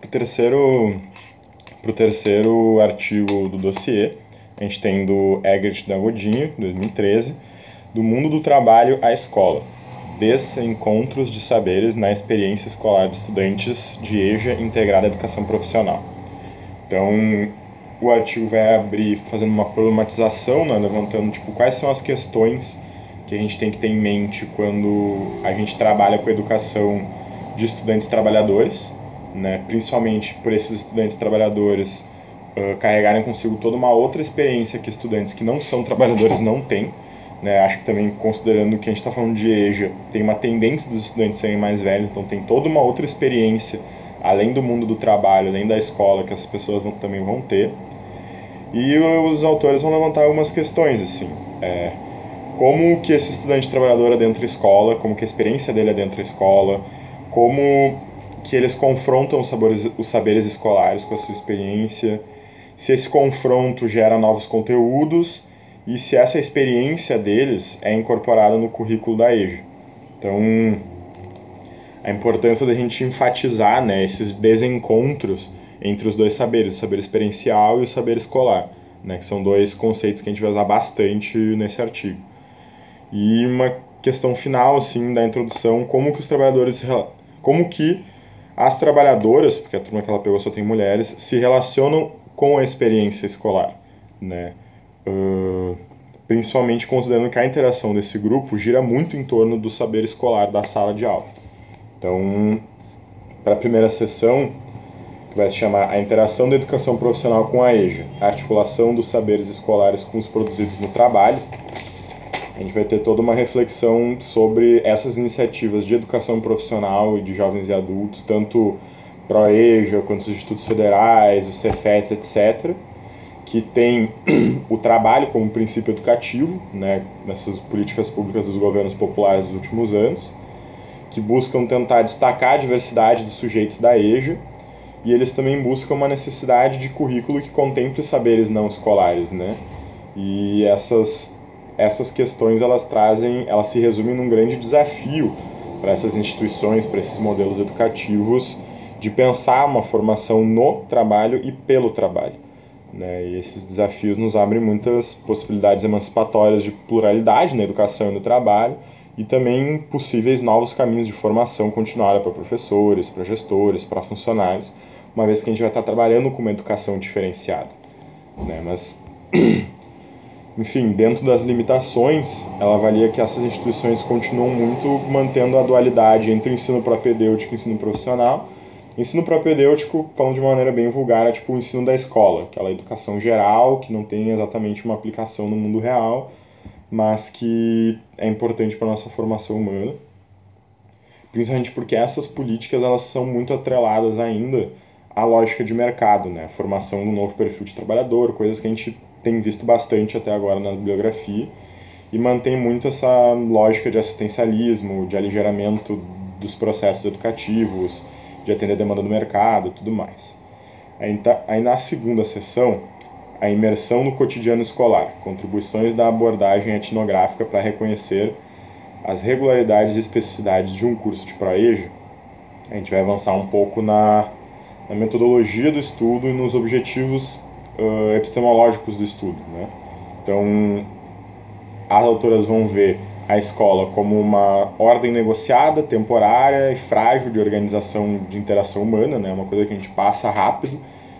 pro terceiro artigo do dossiê, a gente tem do Egert da Godinho, 2013, do mundo do trabalho à escola, desencontros de saberes na experiência escolar de estudantes de EJA integrada à educação profissional. Então, o artigo vai abrir fazendo uma problematização, né, levantando quais são as questões que a gente tem que ter em mente quando a gente trabalha com a educação de estudantes trabalhadores, né, principalmente por esses estudantes trabalhadores carregarem consigo toda uma outra experiência que estudantes que não são trabalhadores não têm. Né, acho que também, considerando que a gente está falando de EJA, tem uma tendência dos estudantes serem mais velhos, então tem toda uma outra experiência, além do mundo do trabalho, além da escola, que essas pessoas também vão ter. E os autores vão levantar algumas questões, assim, como que esse estudante trabalhador é dentro da escola, como que a experiência dele é dentro da escola, como que eles confrontam os saberes escolares com a sua experiência, se esse confronto gera novos conteúdos e se essa experiência deles é incorporada no currículo da EJA. Então, a importância da gente enfatizar, né, esses desencontros entre os dois saberes, o saber experiencial e o saber escolar, né, que são dois conceitos que a gente vai usar bastante nesse artigo. E uma questão final, assim, da introdução, como que as trabalhadoras, porque a turma que ela pegou só tem mulheres, se relacionam com a experiência escolar, né? Principalmente considerando que a interação desse grupo gira muito em torno do saber escolar da sala de aula. Então, para a primeira sessão, que vai se chamar A Interação da Educação Profissional com a EJA, a articulação dos saberes escolares com os produzidos no trabalho, a gente vai ter toda uma reflexão sobre essas iniciativas de educação profissional e de jovens e adultos, tanto ProEJA, quanto os institutos federais, os Cefetes, etc., que tem o trabalho como princípio educativo, né, nessas políticas públicas dos governos populares dos últimos anos, que buscam tentar destacar a diversidade dos sujeitos da EJA, e eles também buscam uma necessidade de currículo que contemple saberes não escolares, né? E essas questões elas se resumem num grande desafio para essas instituições, para esses modelos educativos, de pensar uma formação no trabalho e pelo trabalho, né? E esses desafios nos abrem muitas possibilidades emancipatórias de pluralidade na educação e no trabalho, e também possíveis novos caminhos de formação continuada para professores, para gestores, para funcionários, uma vez que a gente vai estar trabalhando com uma educação diferenciada, né? Mas, enfim, dentro das limitações, ela avalia que essas instituições continuam muito mantendo a dualidade entre o ensino propedêutico e o ensino profissional. Ensino propedêutico, falando de uma maneira bem vulgar, é tipo o ensino da escola, aquela educação geral que não tem exatamente uma aplicação no mundo real, mas que é importante para a nossa formação humana, principalmente porque essas políticas elas são muito atreladas ainda à lógica de mercado, né? A formação do novo perfil de trabalhador, coisas que a gente tem visto bastante até agora na bibliografia, e mantém muito essa lógica de assistencialismo, de aligeramento dos processos educativos, de atender a demanda do mercado e tudo mais. Aí na segunda sessão, a imersão no cotidiano escolar, contribuições da abordagem etnográfica para reconhecer as regularidades e especificidades de um curso de ProEJA. A gente vai avançar um pouco na metodologia do estudo e nos objetivos epistemológicos do estudo, né? Então, as autoras vão ver a escola como uma ordem negociada, temporária e frágil de organização de interação humana, né? Uma coisa que a gente passa rápido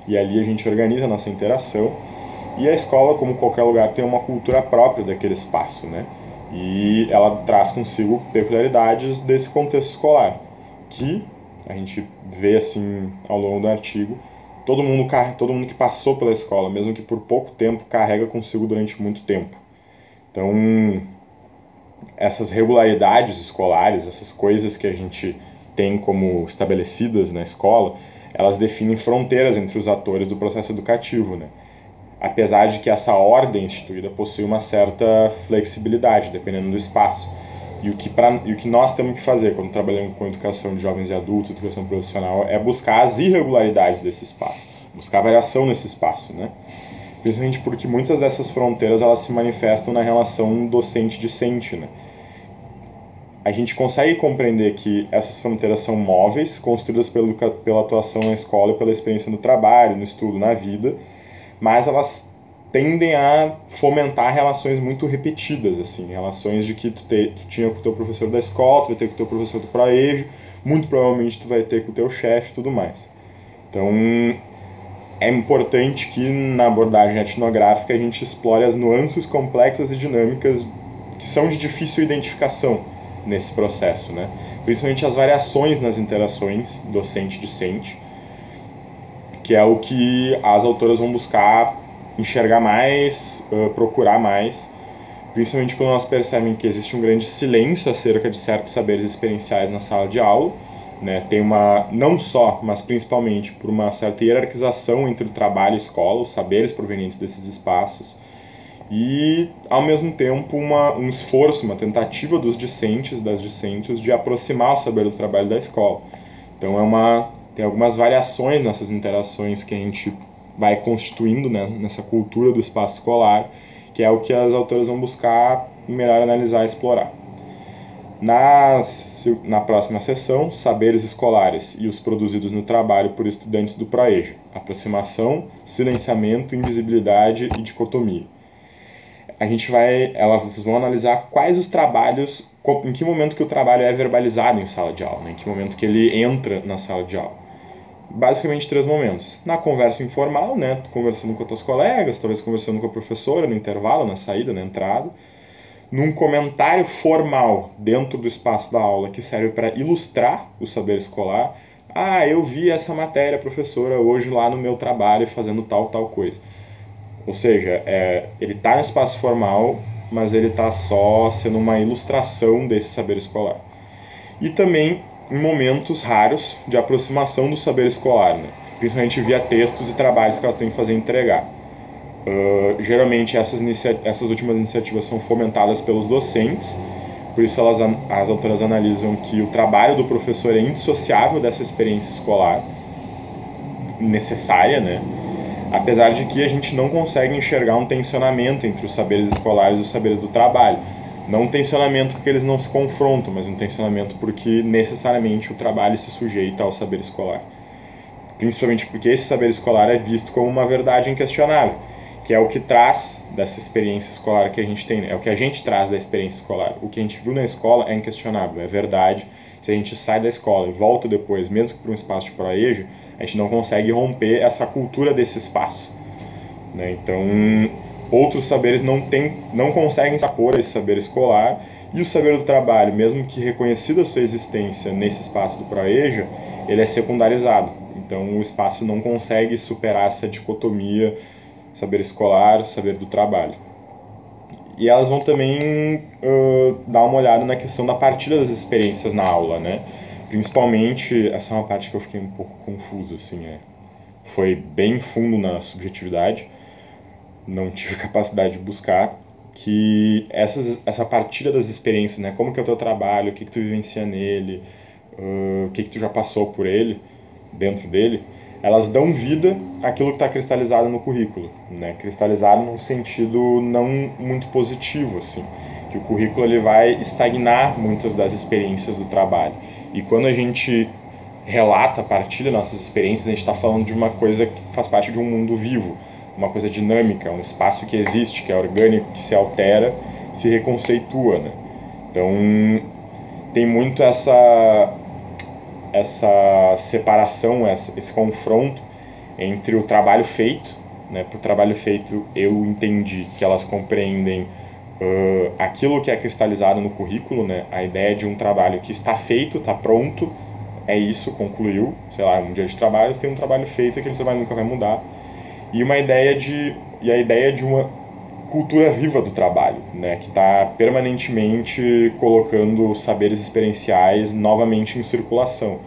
e ali a gente organiza a nossa interação. E a escola, como qualquer lugar, tem uma cultura própria daquele espaço, né? E ela traz consigo peculiaridades desse contexto escolar, que a gente vê assim ao longo do artigo, todo mundo que passou pela escola, mesmo que por pouco tempo, carrega consigo durante muito tempo. Então, essas regularidades escolares, essas coisas que a gente tem como estabelecidas na escola, elas definem fronteiras entre os atores do processo educativo, né? Apesar de que essa ordem instituída possui uma certa flexibilidade, dependendo do espaço. E o que nós temos que fazer quando trabalhamos com educação de jovens e adultos, educação profissional, é buscar as irregularidades desse espaço, buscar variação nesse espaço, né? Principalmente porque muitas dessas fronteiras elas se manifestam na relação docente-discente, né? a gente consegue compreender que essas fronteiras são móveis, construídas pela atuação na escola e pela experiência no trabalho, no estudo, na vida, mas elas tendem a fomentar relações muito repetidas, assim, relações de que tu tinha com o teu professor da escola, tu vai ter com o teu professor do proejo, muito provavelmente tu vai ter com o teu chefe e tudo mais. Então, é importante que na abordagem etnográfica a gente explore as nuances complexas e dinâmicas que são de difícil identificação nesse processo, né? Principalmente as variações nas interações docente-discente, que é o que as autoras vão buscar enxergar mais, procurar mais, principalmente quando elas percebem que existe um grande silêncio acerca de certos saberes experienciais na sala de aula, né? Tem uma, não só, mas principalmente por uma certa hierarquização entre o trabalho e a escola, os saberes provenientes desses espaços, e ao mesmo tempo um esforço, uma tentativa dos discentes, das discentes, de aproximar o saber do trabalho da escola. Então tem algumas variações nessas interações que a gente vai constituindo, né, nessa cultura do espaço escolar, que é o que as autoras vão buscar melhor analisar e explorar. Na próxima sessão, saberes escolares e os produzidos no trabalho por estudantes do proejo: aproximação, silenciamento, invisibilidade e dicotomia. Elas vão analisar quais os trabalhos, em que momento que o trabalho é verbalizado em sala de aula, né? Em que momento que ele entra na sala de aula. Basicamente 3 momentos. Na conversa informal, né? Conversando com as tuas colegas, talvez conversando com a professora no intervalo, na saída, na entrada. Num comentário formal dentro do espaço da aula que serve para ilustrar o saber escolar. Ah, eu vi essa matéria, professora, hoje lá no meu trabalho fazendo tal coisa. Ou seja, ele está no espaço formal, mas ele está só sendo uma ilustração desse saber escolar. E também em momentos raros de aproximação do saber escolar, né? Principalmente via textos e trabalhos que elas têm que fazer entregar. Geralmente essas últimas iniciativas são fomentadas pelos docentes, por isso as autoras analisam que o trabalho do professor é indissociável dessa experiência escolar necessária, né? Apesar de que a gente não consegue enxergar um tensionamento entre os saberes escolares e os saberes do trabalho. Não um tensionamento porque eles não se confrontam, mas um tensionamento porque necessariamente o trabalho se sujeita ao saber escolar. Principalmente porque esse saber escolar é visto como uma verdade inquestionável, que é o que traz dessa experiência escolar que a gente tem, é o que a gente traz da experiência escolar. O que a gente viu na escola é inquestionável, é verdade. Se a gente sai da escola e volta depois, mesmo para um espaço de proejo, a gente não consegue romper essa cultura desse espaço, né? Então, outros saberes não conseguem se apor a esse saber escolar, e o saber do trabalho, mesmo que reconhecida a sua existência nesse espaço do proejo, ele é secundarizado. Então, o espaço não consegue superar essa dicotomia saber escolar, saber do trabalho. E elas vão também dar uma olhada na questão da partilha das experiências na aula, né? Principalmente, essa é uma parte que eu fiquei um pouco confuso, assim, foi bem fundo na subjetividade, não tive capacidade de buscar, que essa partilha das experiências, né? Como que é o teu trabalho, o que tu vivencia nele, o que tu já passou por ele, dentro dele, elas dão vida àquilo que está cristalizado no currículo, né? Cristalizado num sentido não muito positivo, assim, que o currículo ele vai estagnar muitas das experiências do trabalho. E quando a gente relata, partilha nossas experiências, a gente está falando de uma coisa que faz parte de um mundo vivo, uma coisa dinâmica, um espaço que existe, que é orgânico, que se altera, se reconceitua, né? Então, tem muito essa separação, esse confronto entre o trabalho feito, né? Para o trabalho feito eu entendi que elas compreendem aquilo que é cristalizado no currículo, né? A ideia de um trabalho que está feito, está pronto, é isso, concluiu, sei lá, um dia de trabalho, tem um trabalho feito, aquele trabalho nunca vai mudar. E a ideia de uma cultura viva do trabalho, né, que está permanentemente colocando saberes experienciais novamente em circulação.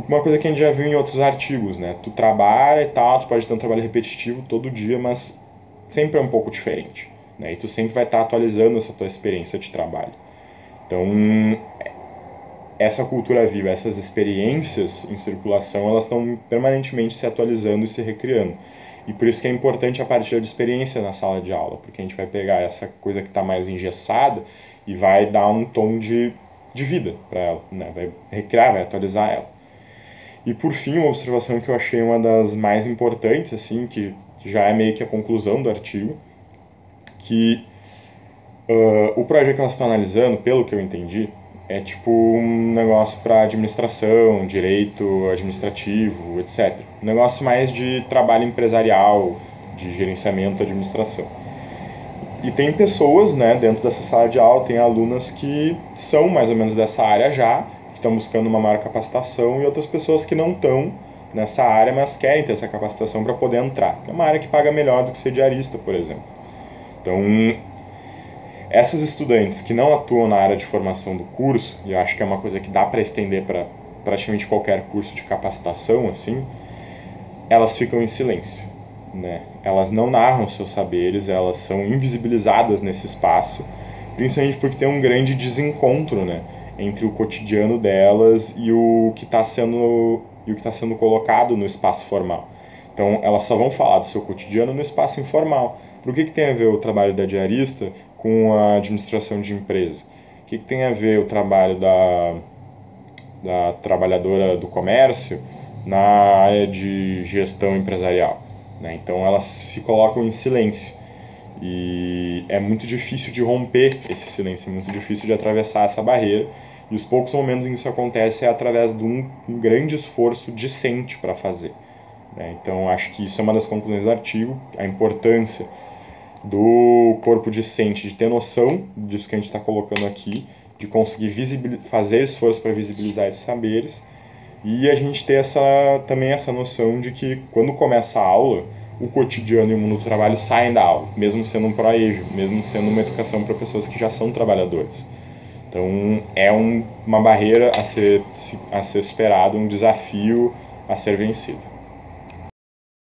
Uma coisa que a gente já viu em outros artigos, né, tu trabalha e tal, tu pode ter um trabalho repetitivo todo dia, mas sempre é um pouco diferente, né, e tu sempre vai estar atualizando essa tua experiência de trabalho. Então, essa cultura viva, essas experiências em circulação, elas estão permanentemente se atualizando e se recriando. E por isso que é importante a partilha de experiência na sala de aula, porque a gente vai pegar essa coisa que está mais engessada e vai dar um tom de de vida para ela, né? Vai recriar, vai atualizar ela. E por fim, uma observação que eu achei uma das mais importantes, assim, que já é meio que a conclusão do artigo, que o projeto que elas estão analisando, pelo que eu entendi, é tipo um negócio para administração, direito administrativo, etc. Um negócio mais de trabalho empresarial, de gerenciamento, administração. E tem pessoas, né, dentro dessa sala de aula, tem alunas que são mais ou menos dessa área já, que estão buscando uma maior capacitação, e outras pessoas que não estão nessa área, mas querem ter essa capacitação para poder entrar. É uma área que paga melhor do que ser diarista, por exemplo. Então, essas estudantes que não atuam na área de formação do curso, e eu acho que é uma coisa que dá para estender para praticamente qualquer curso de capacitação, assim, elas ficam em silêncio, né? Elas não narram seus saberes, elas são invisibilizadas nesse espaço, principalmente porque tem um grande desencontro, né, entre o cotidiano delas e o que está sendo colocado no espaço formal. Então, elas só vão falar do seu cotidiano no espaço informal. Por que tem a ver o trabalho da diarista com a administração de empresa? O que tem a ver o trabalho da trabalhadora do comércio na área de gestão empresarial, né? Então elas se colocam em silêncio e é muito difícil de romper esse silêncio, é muito difícil de atravessar essa barreira, e os poucos momentos em que isso acontece é através de um grande esforço discente para fazer, né? Então acho que isso é uma das conclusões do artigo, a importância do corpo discente de ter noção disso que a gente está colocando aqui, de conseguir fazer esforço para visibilizar esses saberes, e a gente ter também essa noção de que quando começa a aula, o cotidiano e o mundo do trabalho saem da aula, mesmo sendo um proejo, mesmo sendo uma educação para pessoas que já são trabalhadoras. Então é uma barreira a ser superada, um desafio a ser vencido.